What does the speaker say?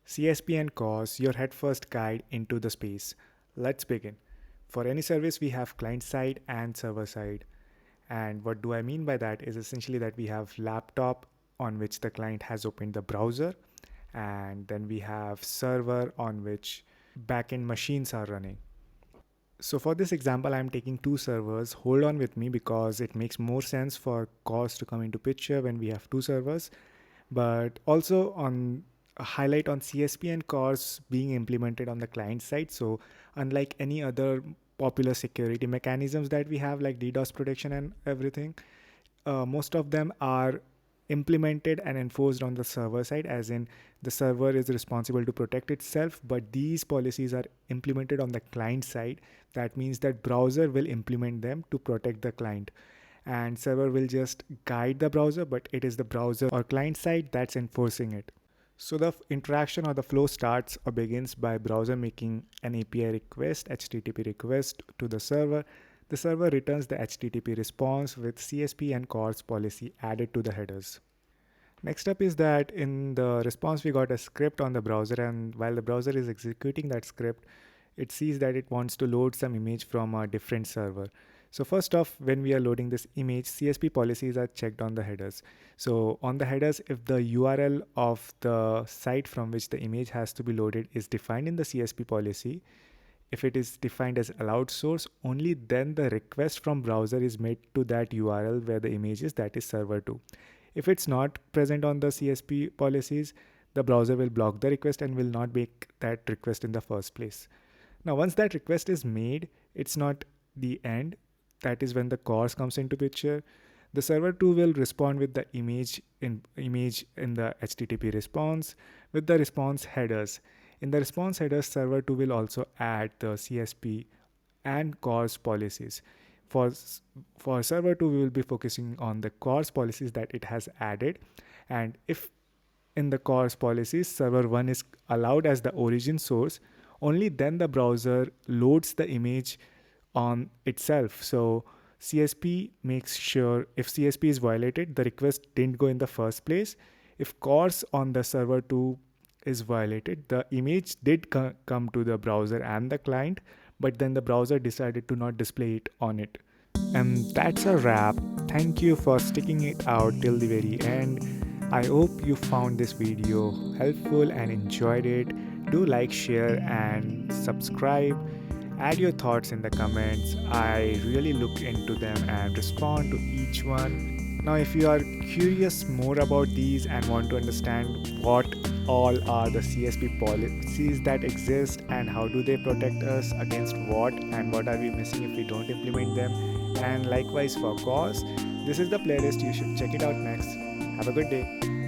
CSP and CORS, your head first guide into the space. Let's begin. For any service, we have client side and server side. And what do I mean by that is essentially that we have laptop on which the client has opened the browser, and then we have server on which backend machines are running. So for this example, I'm taking two servers. Hold on with me because it makes more sense for CORS to come into picture when we have two servers. But also on a highlight on CSP and CORS being implemented on the client side. So unlike any other popular security mechanisms that we have like DDoS protection and everything, most of them are implemented and enforced on the server side, as in the server is responsible to protect itself, but these policies are implemented on the client side. That means that browser will implement them to protect the client, and server will just guide the browser, but it is the browser or client side that's enforcing it. So the interaction or the flow starts or begins by browser making an API request, HTTP request to the server. The server returns the HTTP response with CSP and CORS policy added to the headers. Next up is that in the response we got a script on the browser, and while the browser is executing that script, it sees that it wants to load some image from a different server. So first off, when we are loading this image, CSP policies are checked on the headers. So on the headers, if the URL of the site from which the image has to be loaded is defined in the CSP policy, if it is defined as allowed source, only then the request from browser is made to that URL where the image is, that is server 2. If it's not present on the CSP policies, the browser will block the request and will not make that request in the first place. Now, once that request is made, it's not the end. That is when the CORS comes into picture. The server 2 will respond with the image in the HTTP response with the response headers. In the response headers, server 2 will also add the CSP and CORS policies. For server 2, we will be focusing on the CORS policies that it has added. And if in the CORS policies, server 1 is allowed as the origin source, only then the browser loads the image on itself. So CSP makes sure if CSP is violated, the request didn't go in the first place. If CORS on the server 2 is violated, the image did come to the browser and the client, but then the browser decided to not display it on it. And that's a wrap. Thank you for sticking it out till the very end. I hope you found this video helpful and enjoyed it. Do like, share, and subscribe. Add your thoughts in the comments. I really look into them and respond to each one. Now, if you are curious more about these and want to understand what all are the CSP policies that exist and how do they protect us against what and what are we missing if we don't implement them, and likewise for CORS, this is the playlist. You should check it out next. Have a good day.